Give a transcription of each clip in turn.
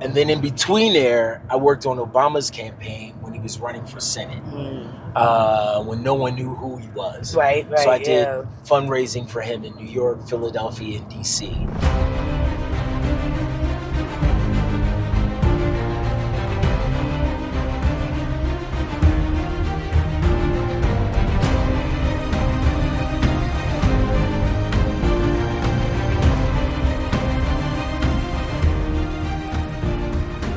And then in between there, I worked on Obama's campaign when he was running for Senate, when no one knew who he was. Right. So I did fundraising for him in New York, Philadelphia, and D.C.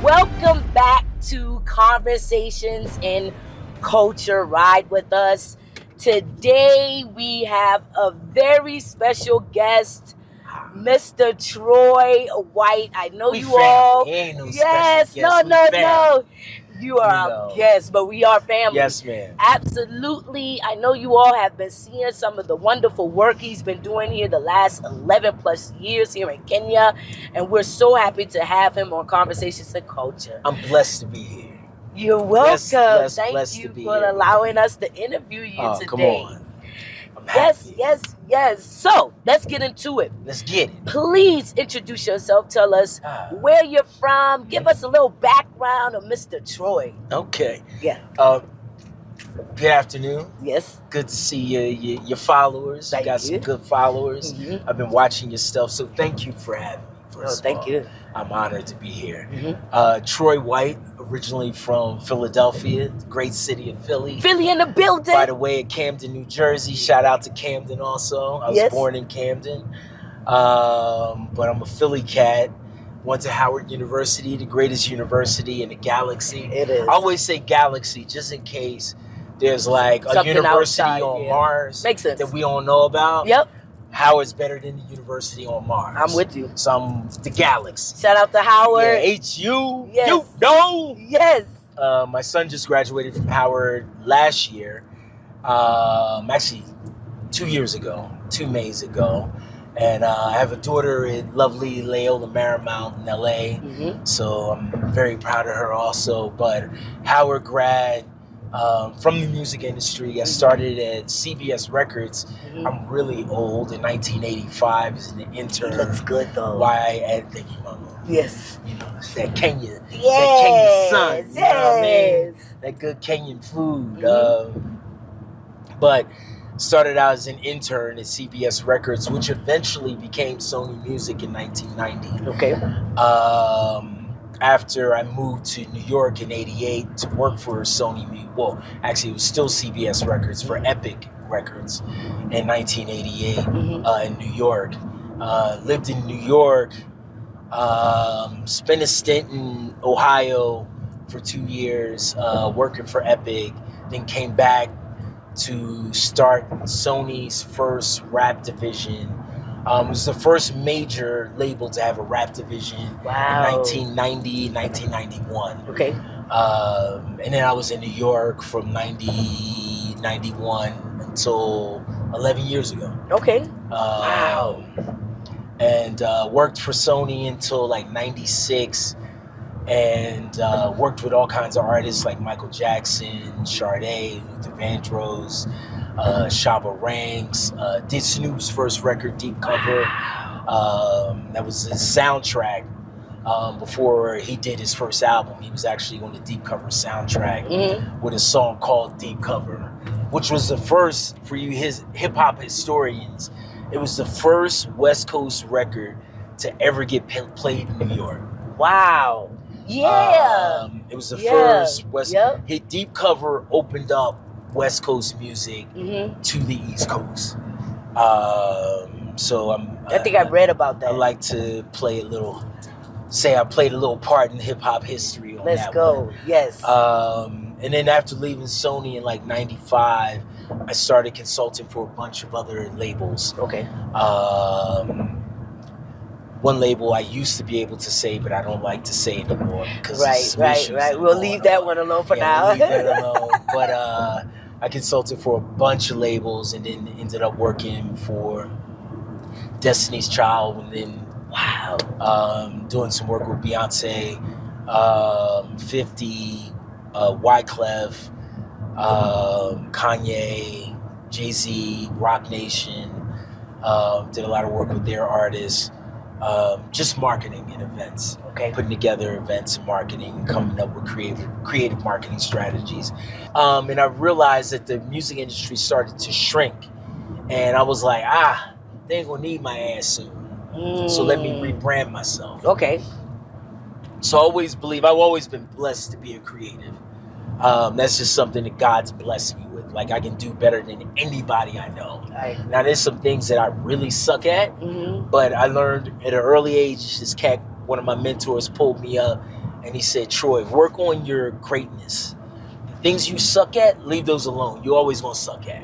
Welcome back to Conversations in Culture. Ride with us. Today we have a very special guest, Mr. Troy White. I know We you family. all. Ain't no Yes, special no. guest. You are our guest, but we are family. Yes, ma'am. Absolutely. I know you all have been seeing some of the wonderful work he's been doing here the last 11 plus years here in Kenya. And we're so happy to have him on Conversations in Culture. I'm blessed to be here. You're welcome. Blessed Thank you to be for here. allowing us to interview you today. Come on. Yes. So let's get into it. Let's get it. Please introduce yourself. Tell us where you're from. Give us a little background of Mr. Troy. Okay. Yeah. Good afternoon. Yes. Good to see your followers. You got some good followers. Mm-hmm. I've been watching your stuff, so thank you for having me. Thank you. I'm honored to be here. Mm-hmm. Troy White, originally from Philadelphia, great city of Philly. Philly in the building. By the way, at Camden, New Jersey. Shout out to Camden also. I was born in Camden. But I'm a Philly cat. Went to Howard University, the greatest university in the galaxy. It is. I always say galaxy just in case there's like a Something university outside, on Mars Makes sense. that we don't know about. Yep. Howard's better than the university on Mars. I'm with you. So I'm the galaxy. Shout out to Howard. Yeah, HU. Yes. You know. Yes. My son just graduated from Howard last year. Actually, 2 Mays ago. And I have a daughter in lovely Loyola Marymount in LA. Mm-hmm. So I'm very proud of her also. But Howard grad from the music industry. I started at CBS Records. Mm-hmm. I'm really old. In 1985 as an intern. He looks good though. Thank you, Mama. Yes. You know, it's that Kenya. Yes. That Kenyan sun. Yes. You know what I mean? That good Kenyan food. Mm-hmm. But started out as an intern at CBS Records, which eventually became Sony Music in 1990. Okay. After I moved to New York in 88 to work for Sony Music, well, actually it was still CBS Records for Epic Records in 1988 in New York. Lived in New York, spent a stint in Ohio for 2 years working for Epic, then came back to start Sony's first rap division. It was the first major label to have a rap division in 1990, 1991. Okay. And then I was in New York from 91 until 11 years ago. Okay. Wow. And worked for Sony until like 96. And worked with all kinds of artists like Michael Jackson, Sade, Luther Vandross, Shabba Ranks. Did Snoop's first record, Deep Cover. That was his soundtrack before he did his first album. He was actually on the Deep Cover soundtrack with a song called Deep Cover, which was the first, for you hip-hop historians, it was the first West Coast record to ever get played in New York. Wow. Yeah. It was the first West. Hit Deep Cover opened up West Coast music to the East Coast. So I think I read about that. I like to play I played a little part in hip hop history on Let's that go. one. Yes. And then after leaving Sony in like 95, I started consulting for a bunch of other labels. Okay. One label I used to be able to say, but I don't like to say anymore because right. We'll leave that one alone for now. We'll leave that alone. But I consulted for a bunch of labels and then ended up working for Destiny's Child and then doing some work with Beyonce, 50, Wyclef, Kanye, Jay-Z, Rock Nation. Did a lot of work with their artists. just marketing and events. Okay. Putting together events and marketing, coming up with creative marketing strategies. And I realized that the music industry started to shrink. And I was like, they ain't gonna need my ass soon. So let me rebrand myself. Okay. So I I've always been blessed to be a creative. That's just something that God's blessed me with. Like, I can do better than anybody I know. Now, there's some things that I really suck at, but I learned at an early age, one of my mentors pulled me up and he said, Troy, work on your greatness. Things you suck at, leave those alone. You're always going to suck at.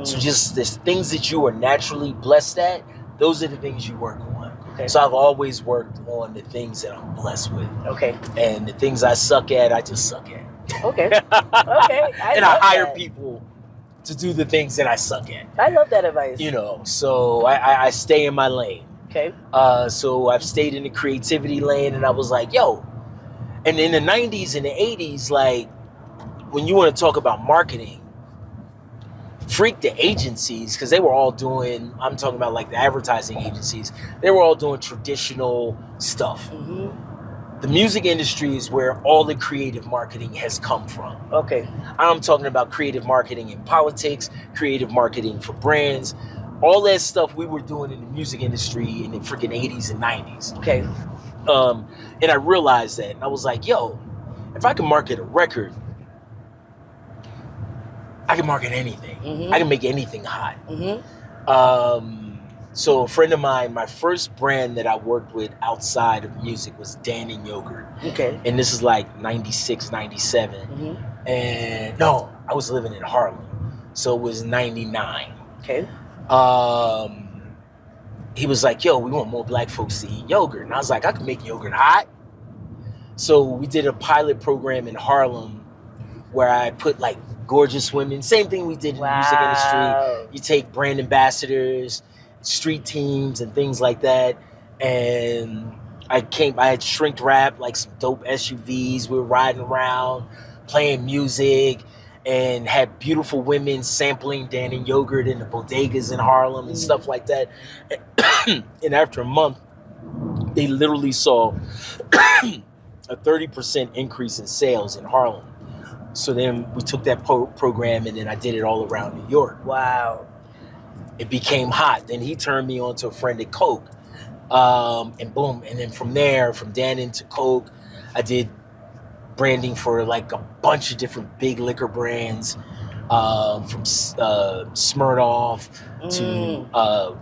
So just there's things that you are naturally blessed at, those are the things you work on. Okay. So I've always worked on the things that I'm blessed with. Okay. And the things I suck at, I just suck at. Okay. Okay. I hire people to do the things that I suck at. I love that advice. So I stay in my lane. Okay. So I've stayed in the creativity lane, and I was like, yo. And in the 90s and the 80s, like, when you want to talk about marketing, freak the agencies, because they were all doing, I'm talking about like the advertising agencies, they were all doing traditional stuff. The music industry is where all the creative marketing has come from. Okay. I'm talking about creative marketing in politics, creative marketing for brands, all that stuff we were doing in the music industry in the freaking 80s and 90s. Okay. And I realized that, and I was like, yo, if I can market a record, I can market anything. I can make anything hot. So a friend of mine, my first brand that I worked with outside of music was Dannon Yogurt. Okay. And this is like 96, 97. And no, I was living in Harlem. So it was 99. Okay. He was like, yo, we want more black folks to eat yogurt. And I was like, I can make yogurt hot. So we did a pilot program in Harlem where I put like gorgeous women, same thing we did in the music industry. You take brand ambassadors, street teams and things like that. And I had shrink wrap, like some dope SUVs. We were riding around, playing music, and had beautiful women sampling Dannon Yogurt in the bodegas in Harlem and stuff like that. And after a month, they literally saw a 30% increase in sales in Harlem. So then we took that program and then I did it all around New York. Wow. It became hot. Then he turned me on to a friend at Coke. And boom. And then from there, from Dannon to Coke, I did branding for like a bunch of different big liquor brands, from Smirnoff to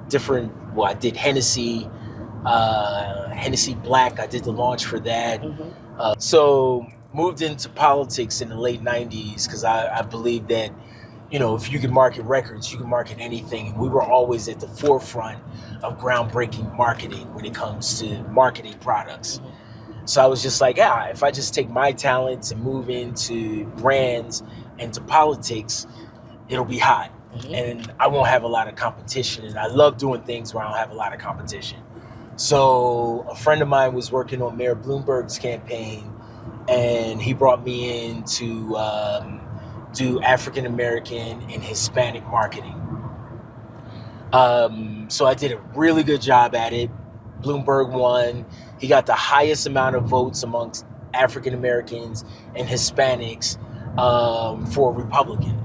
different, I did Hennessy, Hennessy Black. I did the launch for that. So moved into politics in the late 90s because I believe that, if you can market records, you can market anything. And we were always at the forefront of groundbreaking marketing when it comes to marketing products. So I was just like, if I just take my talents and move into brands and to politics, it'll be hot. And I won't have a lot of competition. And I love doing things where I don't have a lot of competition. So a friend of mine was working on Mayor Bloomberg's campaign, and he brought me in to do African American and Hispanic marketing. So I did a really good job at it. Bloomberg won. He got the highest amount of votes amongst African Americans and Hispanics for a Republican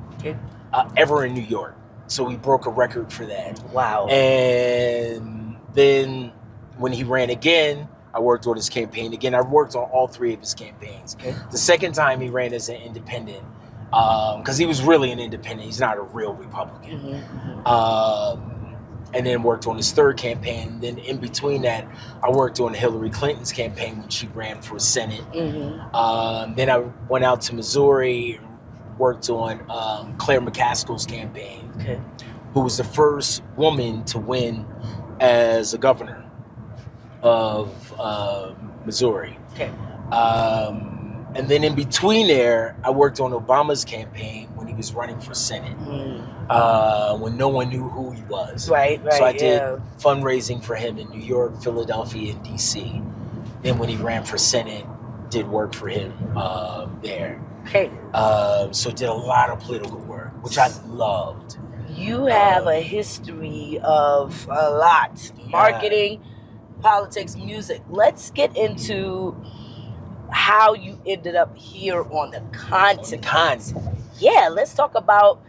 ever in New York. So we broke a record for that. Wow. And then when he ran again, I worked on his campaign again. I worked on all three of his campaigns. The second time he ran as an independent, because he was really an independent. He's not a real Republican. And then worked on his third campaign. Then in between that, I worked on Hillary Clinton's campaign when she ran for Senate. Then I went out to Missouri, worked on Claire McCaskill's campaign, who was the first woman to win as a governor of Missouri. And then in between there, I worked on Obama's campaign when he was running for Senate, when no one knew who he was. Right. So I did fundraising for him in New York, Philadelphia, and D.C. Then when he ran for Senate, did work for him there. So did a lot of political work, which I loved. You have a history of a lot. Marketing, politics, music. Let's get into how you ended up here on the continent. Yeah, let's talk about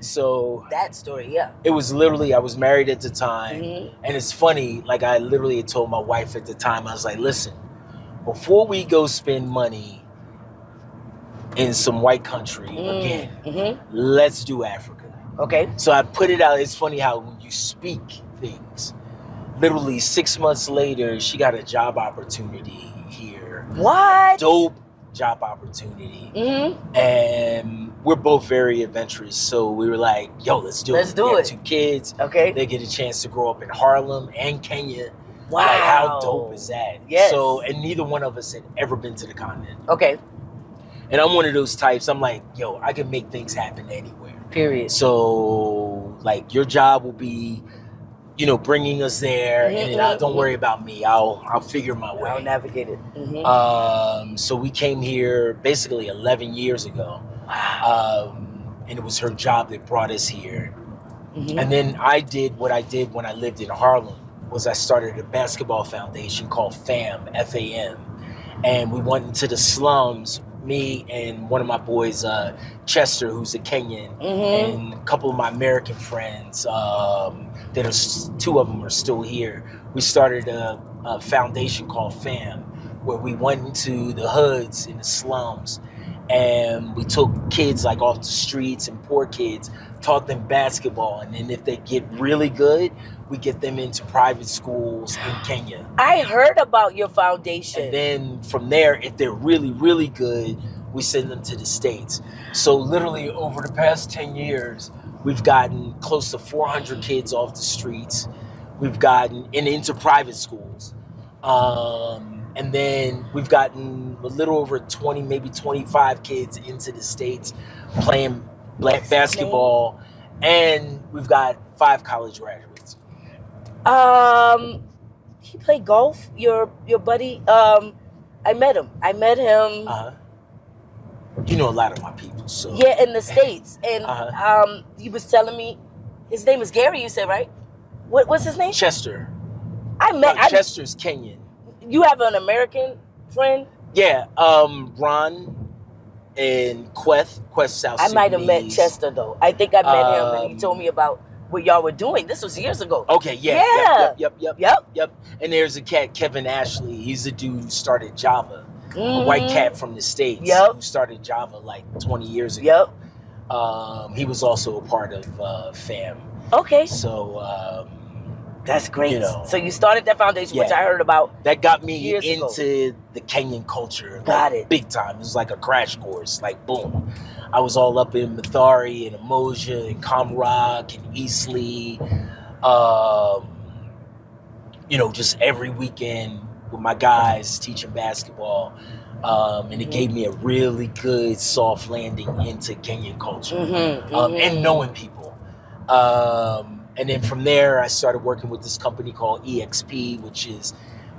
that story. Yeah. It was literally, I was married at the time. Mm-hmm. And it's funny, like I literally had told my wife at the time, I was like, listen, before we go spend money in some white country again, let's do Africa. Okay. So I put it out. It's funny how when you speak things, literally 6 months later, she got a job opportunity here. What? Dope job opportunity. And we're both very adventurous. So we were like, yo, let's do it. Let's do it. 2 kids. Okay. They get a chance to grow up in Harlem and Kenya. Wow. Like, how dope is that? Yes. So, and neither one of us had ever been to the continent. Okay. And I'm one of those types, I'm like, yo, I can make things happen anywhere. Period. So, like, your job will be, you know, bringing us there, and then don't worry about me. I'll figure my way. I'll navigate it. So we came here basically 11 years ago. Wow. And it was her job that brought us here. And then I did what I did when I lived in Harlem, was I started a basketball foundation called FAM, F-A-M. And we went into the slums, me and one of my boys, Chester, who's a Kenyan, and a couple of my American friends, that are 2 of them are still here. We started a foundation called FAM, where we went into the hoods in the slums, and we took kids like off the streets and poor kids, taught them basketball, and then if they get really good, we get them into private schools in Kenya. I heard about your foundation. And then from there, if they're really, really good, we send them to the States. So literally over the past 10 years, we've gotten close to 400 kids off the streets. We've gotten into private schools. And then we've gotten a little over 20, maybe 25 kids into the States playing basketball. And we've got 5 college graduates. He played golf, your buddy. I met him. You know a lot of my people, so. Yeah, in the States. And he was telling me, his name is Gary, you said, right? What's his name? Chester. Chester's Kenyan. You have an American friend? Yeah, Ron and Quest South Sudanese. I might have met Chester, though. I think I met him, and he told me about what y'all were doing. This was years ago. Okay, yeah. Yep. And there's a cat, Kevin Ashley. He's a dude who started Java. A white cat from the States who started Java like 20 years ago. He was also a part of FAM. Okay. So, that's great. You know, so you started that foundation, which I heard about. That got me into ago. The Kenyan culture. Got it. Big time. It was like a crash course. Like, boom. I was all up in Mathari and Umoja and Comrock and Eastleigh. You know, just every weekend with my guys teaching basketball. And it gave me a really good soft landing into Kenyan culture and knowing people. And then from there, I started working with this company called EXP, which is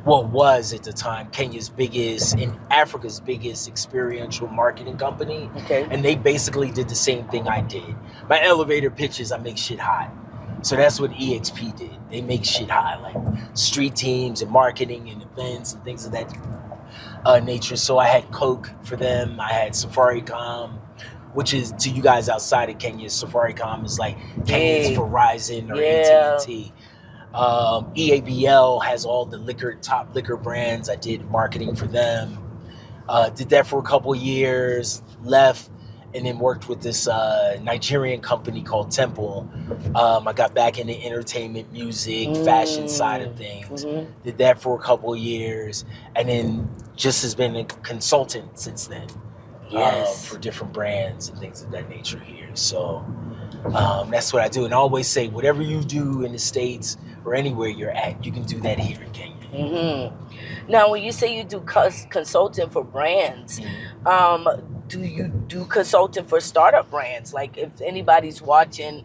what was at the time Kenya's biggest and Africa's biggest experiential marketing company. Okay. And they basically did the same thing I did. My elevator pitches, I make shit hot. So that's what EXP did. They make shit hot, like street teams and marketing and events and things of that nature. So I had Coke for them. I had Safaricom, which is, to you guys outside of Kenya, Safaricom is like Kenya's Verizon or AT&T. EABL has all the top liquor brands. I did marketing for them. Did that for a couple of years, left, and then worked with this Nigerian company called Temple. I got back into entertainment, music, fashion side of things. Did that for a couple of years, and then just has been a consultant since then. For different brands and things of that nature here. So that's what I do. And I always say, whatever you do in the States or anywhere you're at, you can do that here in Kenya. Now, when you say you do consulting for brands, do you do consulting for startup brands? Like if anybody's watching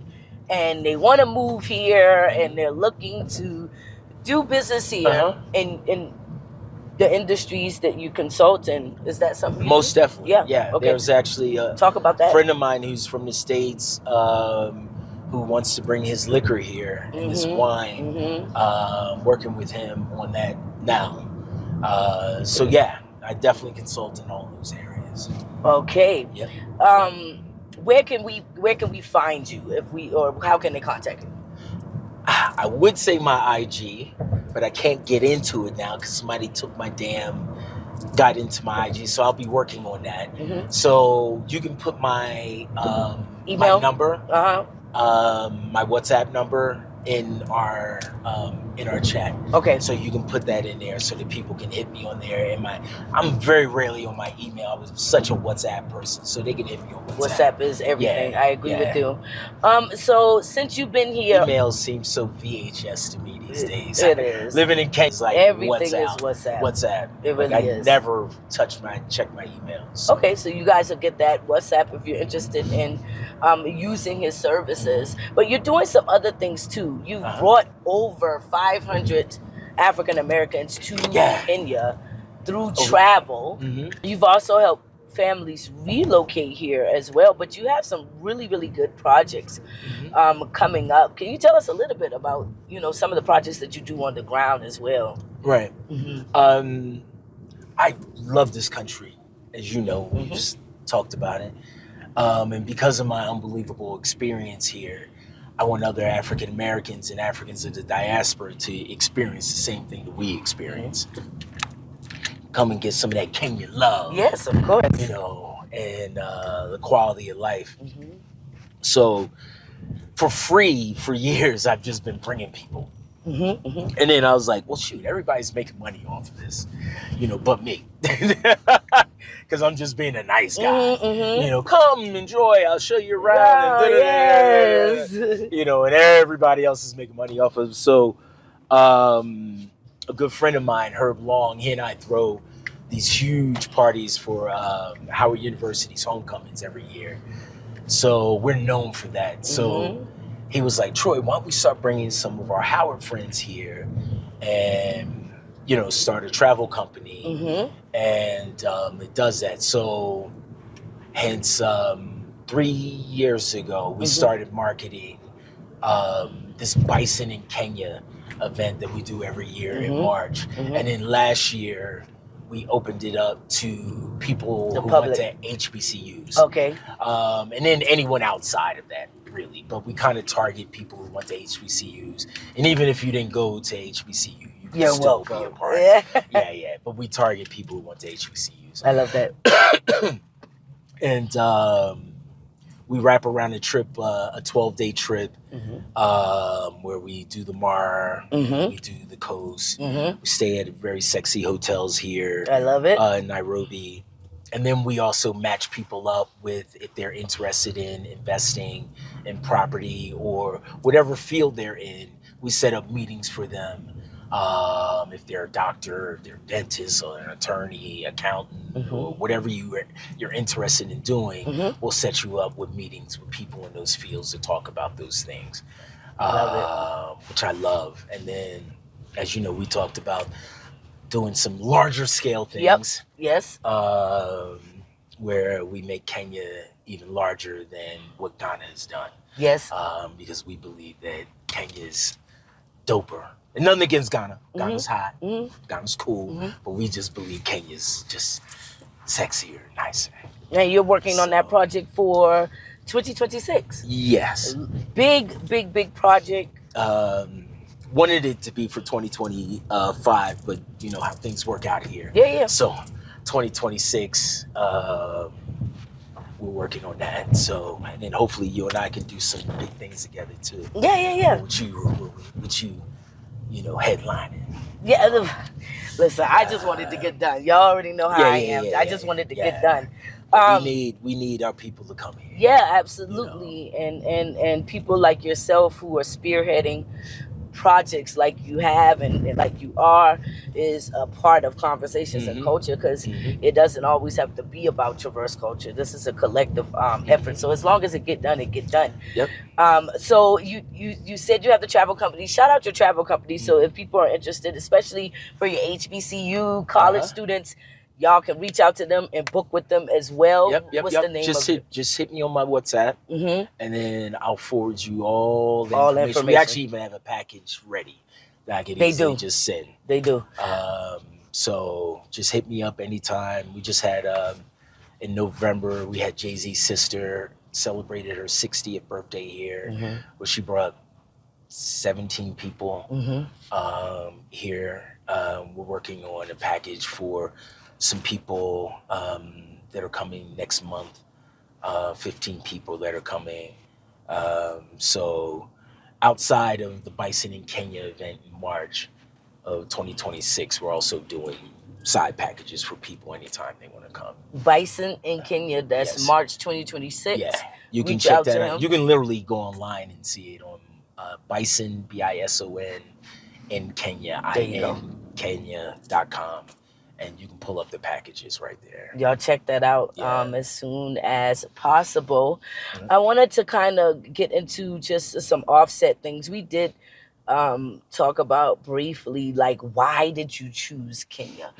and they want to move here and they're looking to do business here in the industries that you consult in, is that something you Most do? definitely. Yeah. Okay. There's actually a Talk about that. friend of mine who's from the States who wants to bring his liquor here and his wine, working with him on that now. So yeah, I definitely consult in all those areas. Okay. Yep. Where can we find you or how can they contact you? I would say my IG, but I can't get into it now because somebody got into my IG, so I'll be working on that. So you can put my email, my number, my WhatsApp number in our chat. Okay. So you can put that in there so that people can hit me on there. And I'm very rarely on my email. I was such a WhatsApp person, so they can hit me on WhatsApp. WhatsApp is everything. Yeah, I agree with you. So since you've been here, emails seem so VHS to me these days. It is. Living in Kenya is like everything is WhatsApp. WhatsApp. It really is. I never check my emails. Okay, so you guys will get that WhatsApp if you're interested in using his services. But you're doing some other things too. You've brought over 500 African Americans to Kenya through travel. You've also helped families relocate here as well, but you have some really, really good projects coming up. Can you tell us a little bit about, some of the projects that you do on the ground as well? Right. I love this country, as you know. We just talked about it. And because of my unbelievable experience here, I want other African Americans and Africans of the diaspora to experience the same thing that we experience. Come and get some of that Kenyan love. Yes, of course. And the quality of life. So for free, for years, I've just been bringing people. And then I was like, well, shoot, everybody's making money off of this, but me. Because I'm just being a nice guy. Come, enjoy, I'll show you around. And everybody else is making money off of it. So a good friend of mine, Herb Long, he and I throw these huge parties for Howard University's homecomings every year. So we're known for that. So he was like, Troy, why don't we start bringing some of our Howard friends here and, start a travel company. And it does that. So hence 3 years ago, we started marketing this Bison in Kenya event that we do every year in March. And then last year, we opened it up to people who went to HBCUs. Okay. And then anyone outside of that, really. But we kind of target people who went to HBCUs. And even if you didn't go to HBCU, you can still be a part. Yeah. But we target people who went to HBCUs. I love that. And we wrap around a trip, a 12-day trip, where we do the Mar, we do the coast. We stay at very sexy hotels here. I love it. In Nairobi. And then we also match people up with, if they're interested in investing in property or whatever field they're in, we set up meetings for them. If they're a doctor, if they're a dentist or an attorney, accountant, or whatever you're interested in doing, we'll set you up with meetings with people in those fields to talk about those things, which I love. And then, as you know, we talked about doing some larger scale things. Yes. Where we make Kenya even larger than what Ghana has done. Yes. Because we believe that Kenya's doper. And nothing against Ghana. Ghana's hot. Ghana's cool. But we just believe Kenya's just sexier, nicer. And you're working on that project for 2026. Yes. Big project. Wanted it to be for 2025, but you know how things work out here. Yeah. So 2026, we're working on that. So, and then hopefully you and I can do some big things together too. Yeah. With you, headlining. Yeah. Listen, I just wanted to get done. Y'all already know how I am. I just wanted to get done. We need our people to come here. Yeah, absolutely. And people like yourself who are spearheading projects like you have and like you are is a part of conversations and culture, because it doesn't always have to be about Traverse culture. This is a collective effort. So as long as it get done, it get done. Yep. So you said you have the travel company. Shout out your travel company. So if people are interested, especially for your HBCU college students, y'all can reach out to them and book with them as well. Yep. What's the name just of it? Just hit me on my WhatsApp, Mm-hmm. and then I'll forward you all the information. We actually even have a package ready that I could easily just send. They do. So just hit me up anytime. We just had in November, we had Jay-Z's sister celebrated her 60th birthday here, where she brought 17 people here. We're working on a package for some people that are coming next month, 15 people that are coming. So outside of the Bison in Kenya event in March of 2026, we're also doing side packages for people anytime they want to come. Bison in Kenya, that's March 2026. Yeah, you can check that out. You can literally go online and see it on Bison, BISON, in Kenya, Kenya.com, and you can pull up the packages right there. Y'all check that out as soon as possible. I wanted to kind of get into just some offset things. We did talk about briefly, like, why did you choose Kenya?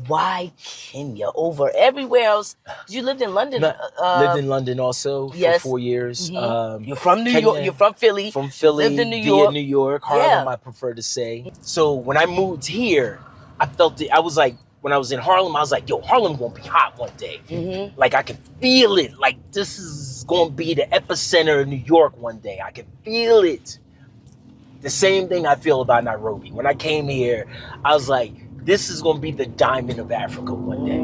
Why Kenya over everywhere else? You lived in London. Lived in London also for 4 years. You're from New York. You're from Philly. From Philly. Lived in New York. New York. Harlem, I prefer to say. So when I moved here, I felt it. I was like, when I was in Harlem, I was like, yo, Harlem gonna be hot one day. Like, I can feel it. Like, this is gonna be the epicenter of New York one day. I can feel it. The same thing I feel about Nairobi. When I came here, I was like, this is going to be the diamond of Africa one day.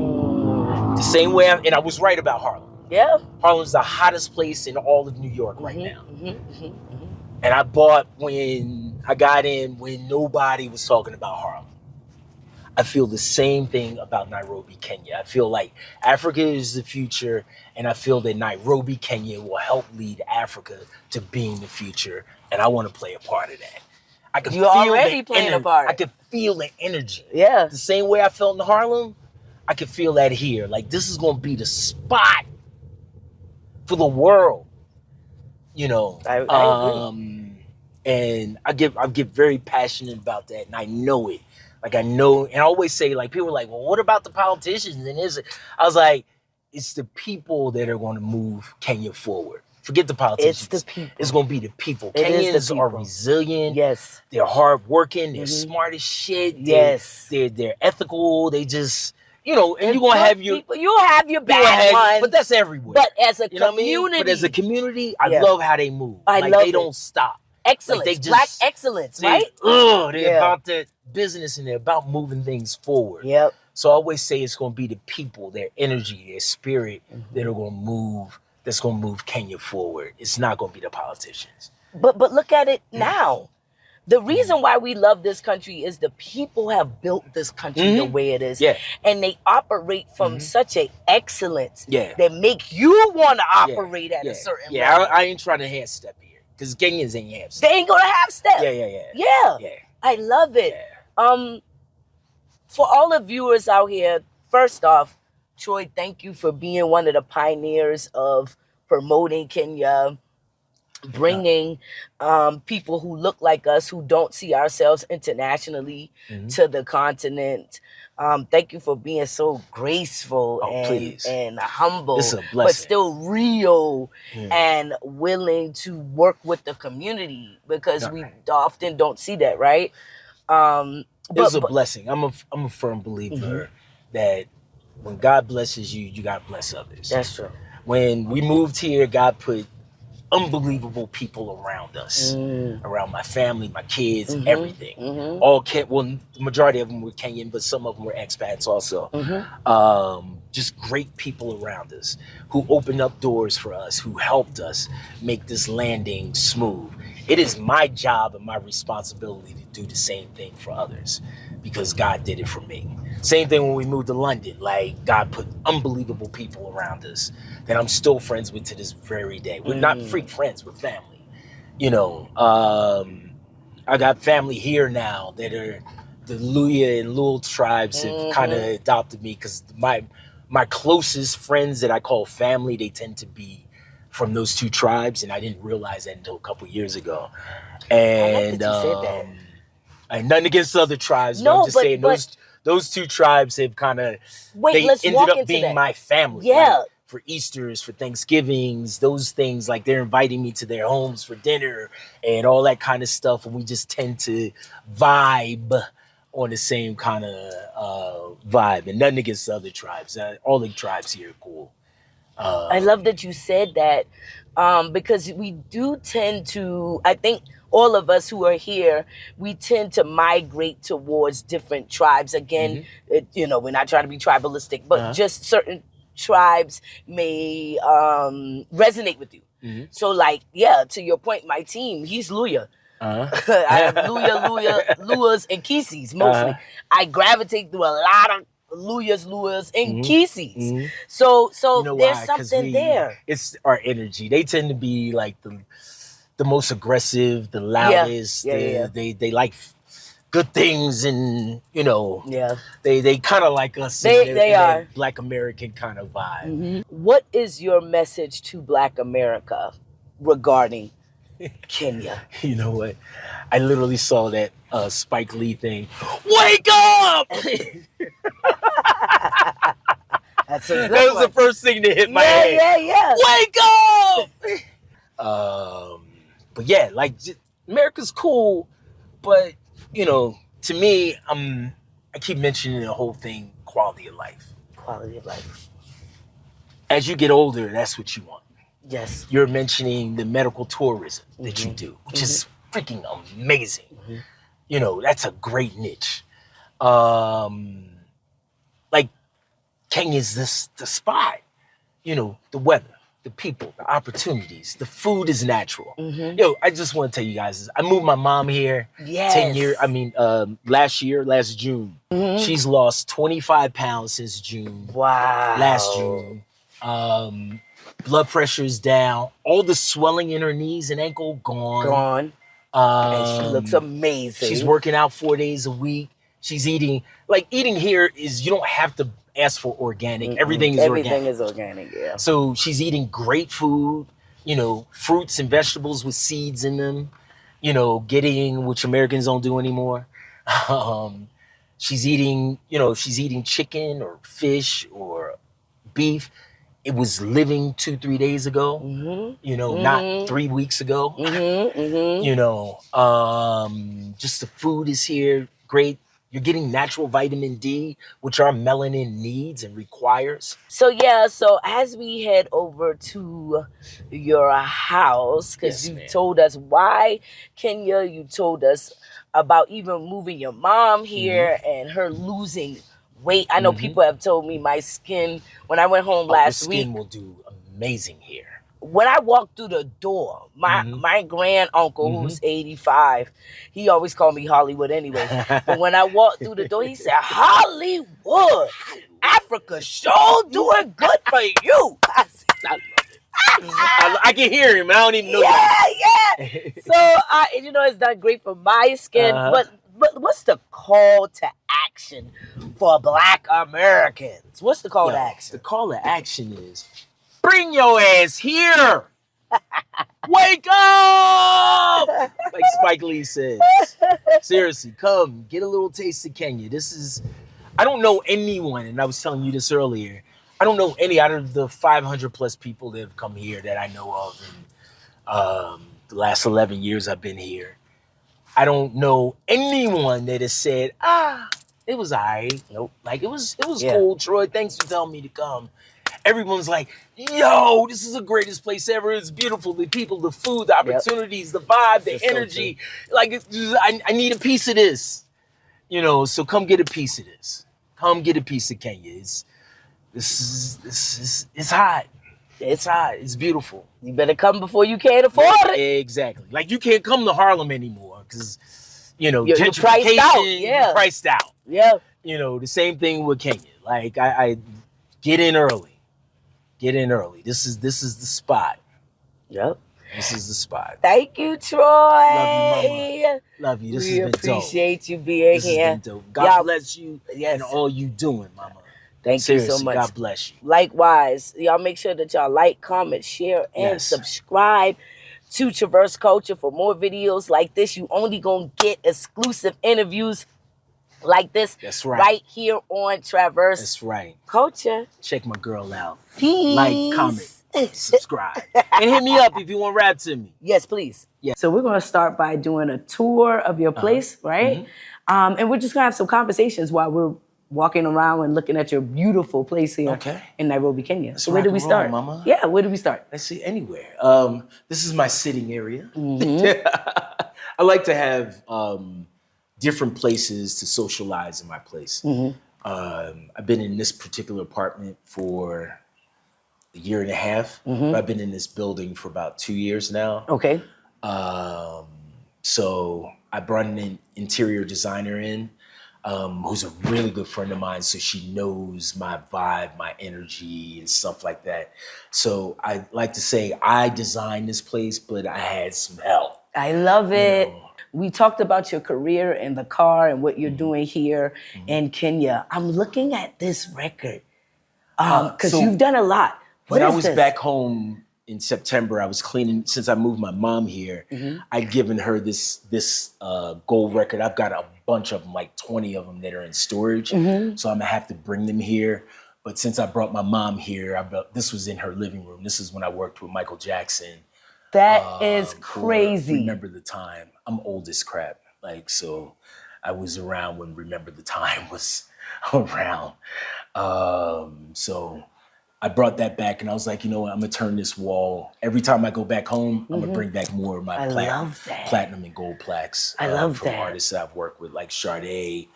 The same way, and I was right about Harlem. Yeah. Harlem's the hottest place in all of New York right now. And I bought when I got in, when nobody was talking about Harlem. I feel the same thing about Nairobi, Kenya. I feel like Africa is the future, and I feel that Nairobi, Kenya will help lead Africa to being the future, and I want to play a part of that. I can You're already playing a part. I can feel the energy. Yeah. The same way I felt in Harlem, I can feel that here. Like, this is going to be the spot for the world, you know. I agree. And I get very passionate about that, and I know it. Like, I know, and I always say, like, people are like, well, what about the politicians? And I was like, it's the people that are going to move Kenya forward. Forget the politicians. It's the people. It's going to be the people. Kenyans are resilient. Yes. They're hardworking. They're smart as shit. Yes. They're ethical. They just, you know, and you're going to have your... You'll have your bad ones. But that's everywhere. But as a community... You know what I mean? But as a community, I love how they move. They don't stop. Excellence. Like, Black excellence, right? They're about that business, and they're about moving things forward. Yep. So I always say it's going to be the people, their energy, their spirit that are going to move, that's going to move Kenya forward. It's not going to be the politicians. But look at it now. The reason why we love this country is the people have built this country the way it is. Yeah. And they operate from such a excellence that make you want to operate at a certain level. I ain't trying to half step here. Because Kenyans ain't half step. They ain't gonna half step. Yeah. I love it. Yeah. For all the viewers out here, first off, Troy, thank you for being one of the pioneers of promoting Kenya, bringing people who look like us, who don't see ourselves internationally to the continent. Thank you for being so graceful and humble, it's a blessing, but still real and willing to work with the community, because we often don't see that, right? It's a blessing. I'm a firm believer that when God blesses you, you gotta bless others. That's true. When we moved here, God put unbelievable people around us, around my family, my kids, everything. The majority of them were Kenyan, but some of them were expats also. Just great people around us who opened up doors for us, who helped us make this landing smooth. It is my job and my responsibility to do the same thing for others, because God did it for me. Same thing when we moved to London. Like, God put unbelievable people around us that I'm still friends with to this very day. We're not freak friends, we're family. You know, I got family here now that are the Luya and Lul tribes have kind of adopted me, because my closest friends that I call family, they tend to be from those two tribes, and I didn't realize that until a couple years ago. And I like that you said that. I nothing against other tribes, but I'm just saying those two tribes have kind of, they let's ended walk up into being that. my family. Yeah. Like, for Easters, for Thanksgivings, those things, like they're inviting me to their homes for dinner and all that kind of stuff. And we just tend to vibe on the same kind of vibe. And nothing against the other tribes. All the tribes here are cool. I love that you said that, because we do tend to, I think all of us who are here, we tend to migrate towards different tribes. Again, we're not trying to be tribalistic, but just certain tribes may resonate with you. So like, to your point, my team, he's Luya. I have Luyas, and Kisis mostly. I gravitate through a lot of Luyas, and Kisis. So there's something there. It's our energy. They tend to be like the most aggressive, the loudest. They like good things, and they kind of like us. They are that Black American kind of vibe. What is your message to Black America regarding Kenya? You know what? I literally saw that Spike Lee thing. Wake up! That's a good that was one. the first thing that hit my head. Wake up! But yeah, like, America's cool, but to me, I keep mentioning the whole thing: quality of life. Quality of life. As you get older, that's what you want. Yes. You're mentioning the medical tourism that you do, which is freaking amazing. That's a great niche. Like, Kenya's the spot. The weather, the people, the opportunities, the food is natural. I just want to tell you guys this. I moved my mom here 10 years. I mean, last June. She's lost 25 pounds since June. Wow. Last June. Blood pressure is down. All the swelling in her knees and ankle gone. And she looks amazing. She's working out 4 days a week. She's eating. Like, eating here is, you don't have to ask for organic. Everything is organic. Everything is organic, yeah. So she's eating great food, fruits and vegetables with seeds in them, getting, which Americans don't do anymore. She's eating chicken or fish or beef. It was living 2-3 days ago, not 3 weeks ago. Just the food is here, great. You're getting natural vitamin D, which our melanin needs and requires. So as we head over to your house, because you told us why Kenya, you told us about even moving your mom here and her losing weight. I know people have told me my skin, when I went home last week. Your skin will do amazing here. When I walked through the door, my grand uncle, who's 85, he always called me Hollywood anyway. But when I walked through the door, he said, Hollywood, Africa sure doing good for you. I said, I love it. I can hear him. I don't even know. So, it's done great for my skin. But what's the call to action for Black Americans? What's the call to action? The call to action is, bring your ass here. Wake up! Like Spike Lee says. Seriously, come get a little taste of Kenya. I don't know anyone, and I was telling you this earlier, I don't know any out of the 500 plus people that have come here that I know of in the last 11 years I've been here. I don't know anyone that has said, it was all right. Nope. Like, it was cool, Troy. Thanks for telling me to come. Everyone's like, yo, this is the greatest place ever. It's beautiful. The people, the food, the opportunities, the vibe, the energy. Like, I need a piece of this. So come get a piece of this. Come get a piece of Kenya. It's hot. It's hot. It's beautiful. You better come before you can't afford it. Exactly. Like, you can't come to Harlem anymore because, you're gentrification, you're priced out. Yeah. The same thing with Kenya. Like, I get in early. Get in early. This is the spot. Yep. This is the spot. Thank you, Troy. Love you, Mama. Love you. This has been dope. We appreciate you being this here. Has been dope. God bless you and all you doing, Mama. Thank you so much. God bless you. Likewise, y'all make sure that y'all like, comment, share, and subscribe to Traverse Culture for more videos like this. You only gonna get exclusive interviews like this. That's right. Right here on Traverse. That's right. Culture. Check my girl out. Peace. Like, comment, subscribe. And hit me up if you want to rap to me. Yes, please. Yeah. So we're going to start by doing a tour of your place, right? And we're just going to have some conversations while we're walking around and looking at your beautiful place here in Nairobi, Kenya. So where do we start? Mama. Yeah, where do we start? Let's see, anywhere. This is my sitting area. I like to have different places to socialize in my place. I've been in this particular apartment for a year and a half. But I've been in this building for about 2 years now. Okay. So I brought an interior designer in, who's a really good friend of mine. So she knows my vibe, my energy, and stuff like that. So I like to say I designed this place, but I had some help. I love it. We talked about your career in the car and what you're doing here in Kenya. I'm looking at this record because you've done a lot. When I was back home in September, I was cleaning, since I moved my mom here, I'd given her this gold record. I've got a bunch of them, like 20 of them that are in storage. So I'm gonna have to bring them here. But since I brought my mom here, this was in her living room. This is when I worked with Michael Jackson. That is crazy. Remember the Time. I'm old as crap. Like, so I was around when Remember the Time was around. So I brought that back and I was like, you know what, I'm gonna turn this wall. Every time I go back home, I'm gonna bring back more of my platinum and gold plaques. I love from that. artists that I've worked with, like Sade,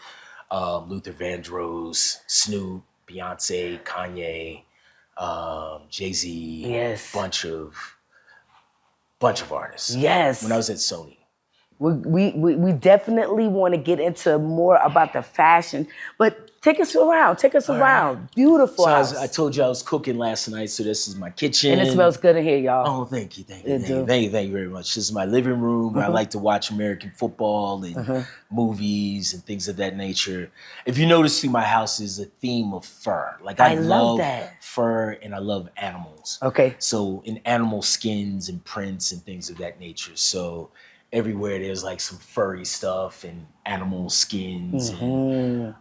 Luther Vandross, Snoop, Beyonce, Kanye, Jay-Z, Yes. bunch of artists. Yes. When I was at Sony. We definitely want to get into more about the fashion, but take us around. Beautiful house. I told you I was cooking last night, so this is my kitchen. And it smells good in here, y'all. Oh, thank you very much. This is my living room where I like to watch American football and movies and things of that nature. If you notice, my house is a theme of fur. Like I love that. Fur and I love animals. Okay. So in animal skins and prints and things of that nature. So everywhere there's like some furry stuff and animal skins. And,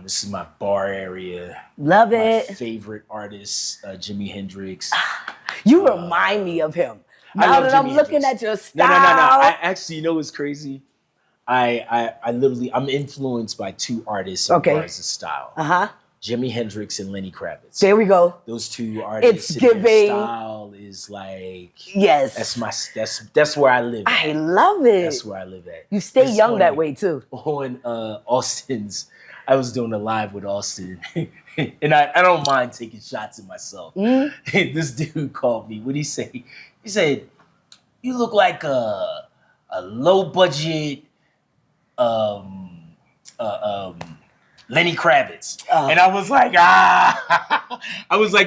this is my bar area. Love it. My favorite artist, Jimi Hendrix. You remind me of him. Now that I'm looking at your style. No. I actually, you know what's crazy? I'm influenced by two artists in regards to style. Jimi Hendrix and Lenny Kravitz. There we go. Those two artists. It's giving. Their style is like, yes. That's where I live. I love it. That's where I live at. You stay young that way too. On I was doing a live with Austin, and I don't mind taking shots at myself. This dude called me. What'd he say? He said, "You look like a low budget Lenny Kravitz." And I was like,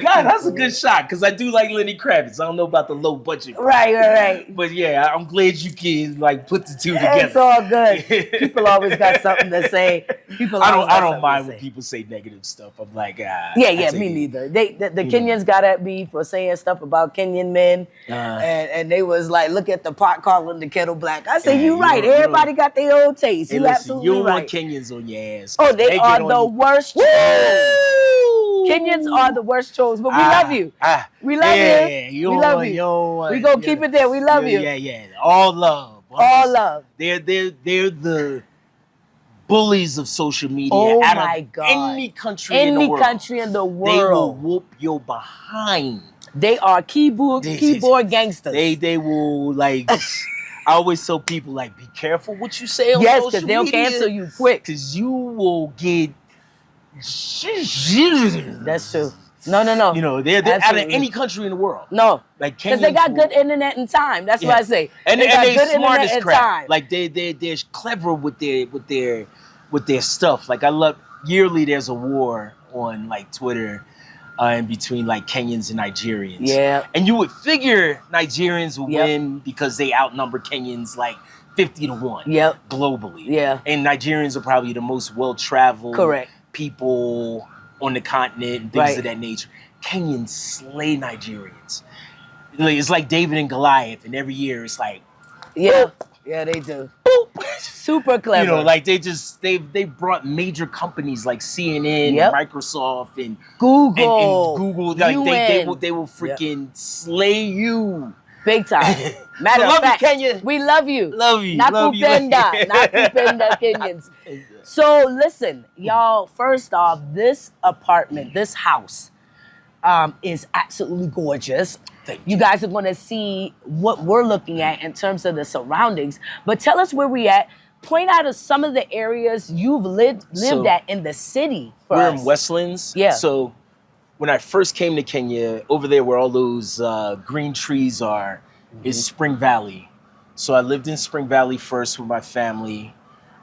that's a good shot, because I do like Lenny Kravitz. I don't know about the low budget. Right. But yeah, I'm glad you can like put the two together. It's all good. People always got something to say. I don't mind when people say negative stuff. I'm like, Yeah, me neither. The Kenyans got at me for saying stuff about Kenyan men, and they was like, look at the pot calling the kettle black. I said, you're right. Everybody got their own taste. Hey, You absolutely you don't right. want Kenyans on your ass. Oh, they are the worst trolls. Kenyans are the worst trolls, but we love you. We love you. We love you. We gonna keep it there. We love you. Yeah. All love. All love. They're the bullies of social media. Oh my God. Any country in the world. They will whoop your behind. They are keyboard gangsters. They will like. I always tell people, like, be careful what you say on social media. Yes, because they'll cancel you quick. Because you will get. That's true. No. You know, they're out of any country in the world. No. Like, because they got good internet and time. That's what I say. And they got good good smart internet as and crap. time. Like, they're clever with their stuff. Like, I love, yearly there's a war on, like, Twitter. In between like Kenyans and Nigerians. Yeah. And you would figure Nigerians would win because they outnumber Kenyans like 50-1 globally. Yeah. And Nigerians are probably the most well-traveled people on the continent and things of that nature. Kenyans slay Nigerians. It's like David and Goliath, and every year it's like, yeah, they do. Boop. Super clever. You know, like they brought major companies like CNN, Yep. Microsoft, and Google, and Google. Like UN. they will freaking slay you. Big time. Matter So of love fact, you, Kenya. we love you. Love you. Love you. Nakupenda. Nakupenda Kenyans. So listen, y'all, first off, this apartment, this house is absolutely gorgeous. Thank You guys are going to see what we're looking at in terms of the surroundings. But tell us where we at. Point out of some of the areas you've lived So, at in the city for We're us. in Westlands. Yeah. So when I first came to Kenya, over there where all those green trees are, is Spring Valley. So I lived in Spring Valley first with my family.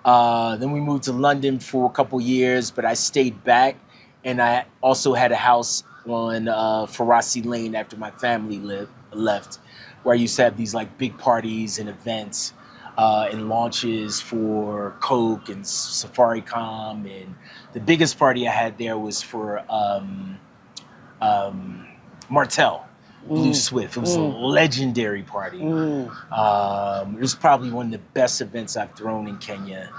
Then we moved to London for a couple years, but I stayed back, and I also had a house on Farasi Lane after my family left, where I used to have these like big parties and events and launches for Coke and Safaricom, and the biggest party I had there was for Martell, Blue Swift. It was a legendary party. It was probably one of the best events I've thrown in Kenya.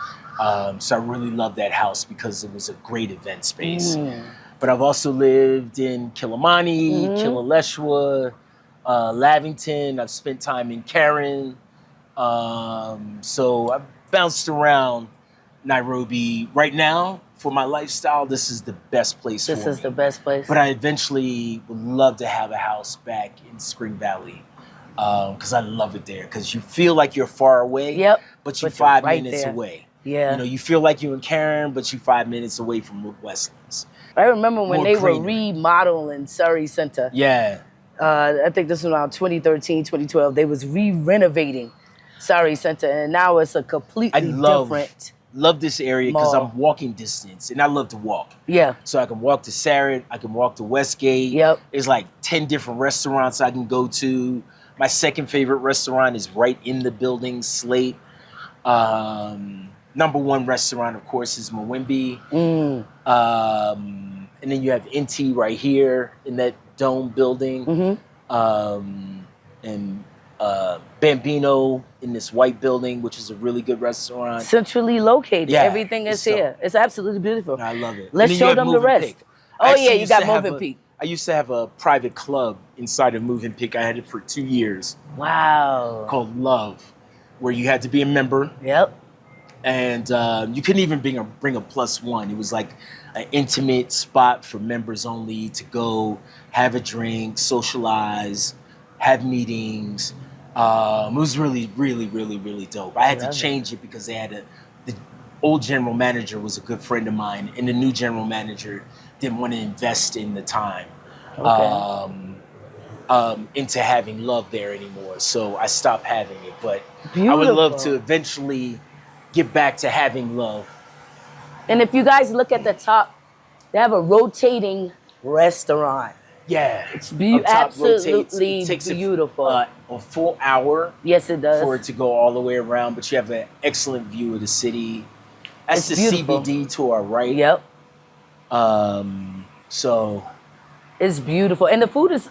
So I really love that house because it was a great event space. But I've also lived in Kilimani, Kileleshwa, Lavington. I've spent time in Karen. So I've bounced around Nairobi. Right now, for my lifestyle, this is the best place for me. This is the best place. But I eventually would love to have a house back in Spring Valley because I love it there. Because you feel like you're far away, but you're 5 right minutes there. away. Yeah. You know, you feel like you're in Karen, but you're 5 minutes away from Westlands. I remember when More they were greenery. remodeling Surrey Center. Yeah. I think this was around 2013, 2012. They was re-renovating Surrey Center, and now it's a completely different. Love this area because mall. I'm walking distance, and I love to walk. Yeah. So I can walk to Sarah, I can walk to Westgate. Yep. There's like 10 different restaurants I can go to. My second favorite restaurant is right in the building, Slate. Number one restaurant, of course, is Mwimbi. And then you have NT right here in that dome building. And Bambino in this white building, which is a really good restaurant. Centrally located. Yeah, Everything is here. It's absolutely beautiful. I love it. Let's And then show you have them the Moving rest. Pick. Oh, Actually, yeah, you used got to have Moving Peak. I used to have a private club inside of Moving Pick. I had it for 2 years Wow. called Love, where you had to be a member. Yep. And you couldn't even bring a plus one. It was like an intimate spot for members only to go have a drink, socialize, have meetings. It was really, really, really, really dope. I had to change it because they had the old general manager was a good friend of mine, and the new general manager didn't want to invest in the time into having Love there anymore. So I stopped having it. But I would love to eventually get back to having Love. And if you guys look at the top, they have a rotating restaurant. Yeah. It's absolutely absolutely beautiful. A full hour. Yes, it does. For it to go all the way around, but you have an excellent view of the city. That's It's the beautiful. CBD to our right. Yep. So it's beautiful. And the food is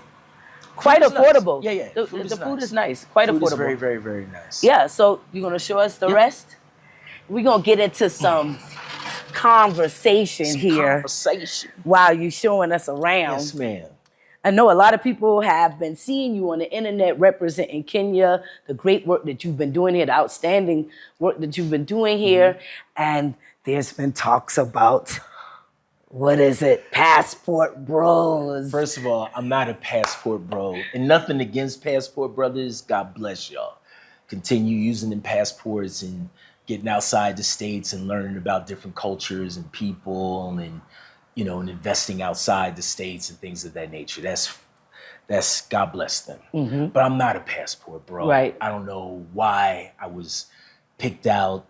quite affordable. Nice. Yeah. The Food food is nice. Quite food affordable. Is very, very, very nice. Yeah, so you're going to show us the rest? We're going to get into some conversation here. Conversation. While you're showing us around. Yes, ma'am. I know a lot of people have been seeing you on the internet representing Kenya, the great work that you've been doing here, the outstanding work that you've been doing here. And there's been talks about, what is it, passport bros. First of all, I'm not a passport bro. And nothing against passport brothers. God bless y'all. Continue using them passports and getting outside the States and learning about different cultures and people and and investing outside the States and things of that nature. That's God bless them. But I'm not a passport bro. Right. I don't know why I was picked out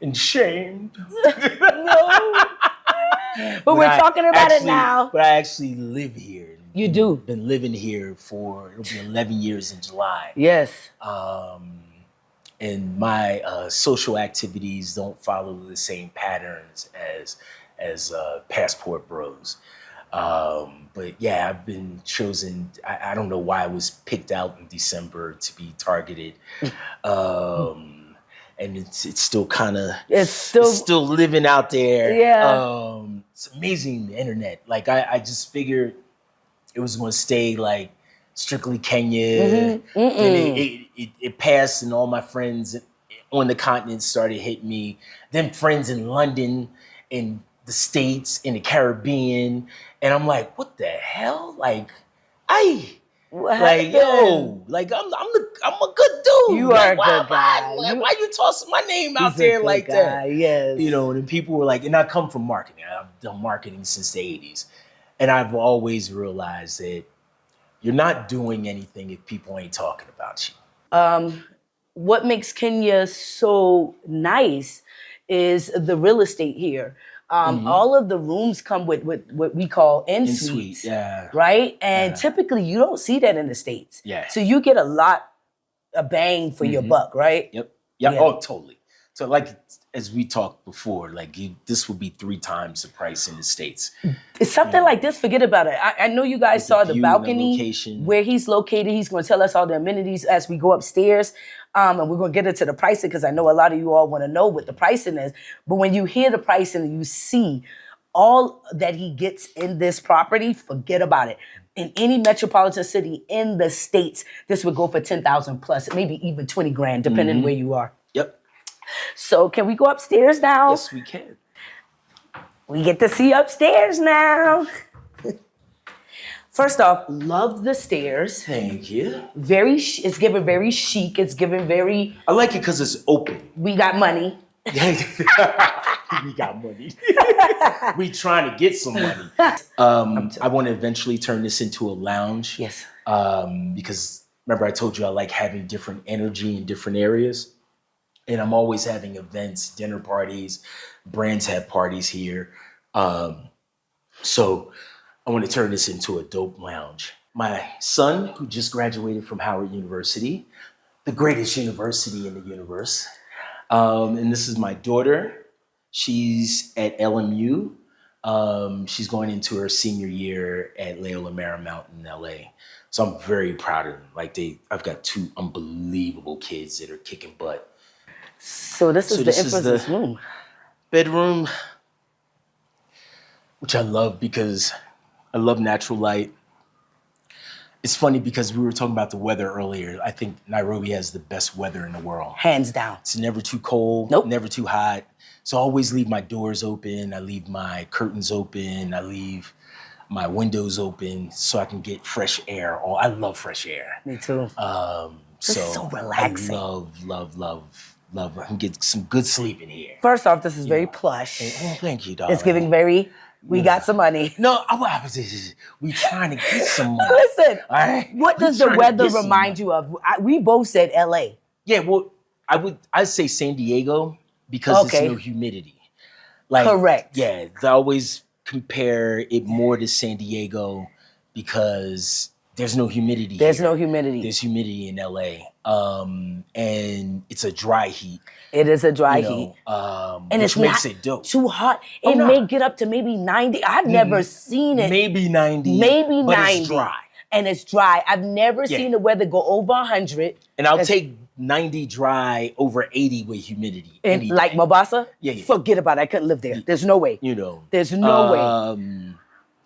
and shamed. No. But we're talking about it now. But I actually live here. You do. Been living here it'll be 11 years in July. Yes. And my social activities don't follow the same patterns as passport bros. But yeah, I've been chosen. I don't know why I was picked out in December to be targeted. and it's still kind of It's still living out there. Yeah. It's amazing, the internet. Like I just figured it was going to stay like strictly Kenya. Then it passed, and all my friends on the continent started hitting me. Then friends in London, in the States, in the Caribbean, and I'm like, what the hell? Like, What like, happened? yo, like I'm a good dude. You Like, are a good guy. Why you tossing my name out He's a there good like guy, that? yes. You know, and people were like, and I come from marketing. I've done marketing since the 80s. And I've always realized that you're not doing anything if people ain't talking about you. What makes Kenya so nice is the real estate here. All of the rooms come with what we call en-suites, yeah. right? And typically you don't see that in the States. Yeah. So you get a bang for your buck, right? Yep. Yeah. Oh, totally. So like, as we talked before, like this would be 3 times the price in the States. It's something like this, forget about it. I know you guys saw the balcony where he's located. He's going to tell us all the amenities as we go upstairs. And we're going to get into the pricing because I know a lot of you all want to know what the pricing is. But when you hear the pricing and you see all that he gets in this property, forget about it. In any metropolitan city in the States, this would go for 10,000 plus, maybe even 20 grand, depending where you are. Yep. So can we go upstairs now? Yes, we can. We get to see upstairs now. First off, love the stairs. Thank you. It's given very chic. It's given very. I like it because it's open. We got money. We got money. We trying to get some money. I want to eventually turn this into a lounge. Yes. Because remember I told you I like having different energy in different areas. And I'm always having events, dinner parties, brands have parties here. So I want to turn this into a dope lounge. My son, who just graduated from Howard University, the greatest university in the universe. And this is my daughter. She's at LMU. She's going into her senior year at Loyola Marymount in LA. So I'm very proud of them. Like I've got 2 unbelievable kids that are kicking butt. So this is the room. Bedroom, which I love because I love natural light. It's funny because we were talking about the weather earlier. I think Nairobi has the best weather in the world. Hands down. It's never too cold, never too hot. So I always leave my doors open. I leave my curtains open. I leave my windows open so I can get fresh air. Oh, I love fresh air. Me too. So it's so relaxing. I love. I can get some good sleep in here. First off, this is very plush. Oh, thank you, darling. It's giving very. We got some money. No, we trying to get some money. Listen, all right? What does the weather remind you of? We both said LA. Yeah, well, I'd say San Diego because there's no humidity. Like, correct. Yeah, I always compare it more to San Diego because there's no humidity. There's no humidity. There's humidity in LA. And it's a dry heat. It is a dry heat. And it makes it dope. Too hot. It may get up to maybe 90. I've never seen it. Maybe 90. Maybe but 90. It's dry. And it's dry. I've never seen the weather go over 100. And I'll take 90 dry over 80 with humidity. And like Mombasa? Yeah. Forget about it. I couldn't live there. There's no way. There's no way.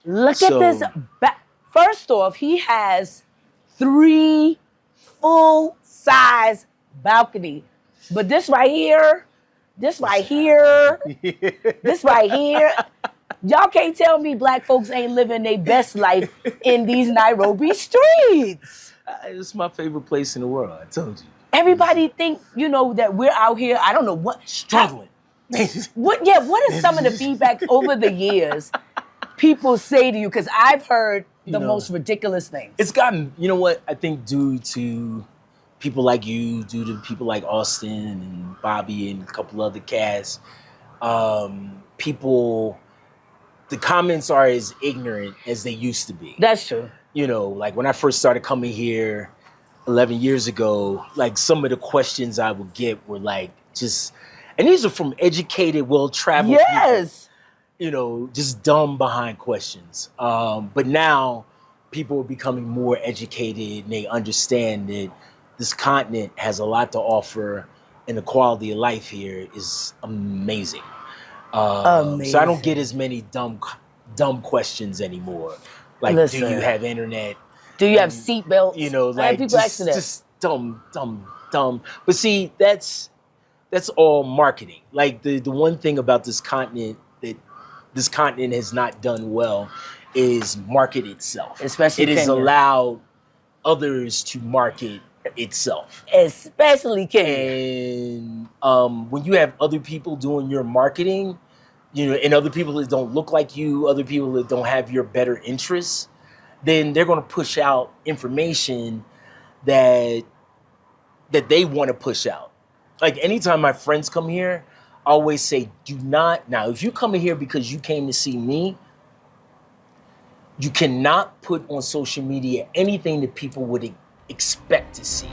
Look at this. First off, he has 3 full-size balcony. But this right here, y'all can't tell me black folks ain't living their best life in these Nairobi streets. It's my favorite place in the world, I told you. Everybody think, that we're out here, I don't know what. Struggling. What is some of the feedback over the years people say to you? Because I've heard the most ridiculous things. It's gotten, I think due to people like you, due to people like Austin and Bobby and a couple other cats, the comments are as ignorant as they used to be. That's true. Like when I first started coming here 11 years ago, like some of the questions I would get were like and these are from educated, well-traveled people, just dumb behind questions. But now people are becoming more educated and they understand that this continent has a lot to offer and the quality of life here is amazing. So I don't get as many dumb questions anymore. Like, do Listen. you have internet? Do you have And, seatbelts? You know, I have like people asking that. just dumb. But see, that's all marketing. Like the one thing about this continent that this continent has not done well is market itself. Especially it has Kenya. allowed others to market itself. Especially Kenya. And when you have other people doing your marketing, you know, and other people that don't look like you, other people that don't have your better interests, then they're going to push out information that they want to push out. Like anytime my friends come here, I always say, do not, now if you come in here because you came to see me, you cannot put on social media anything that people would expect to see.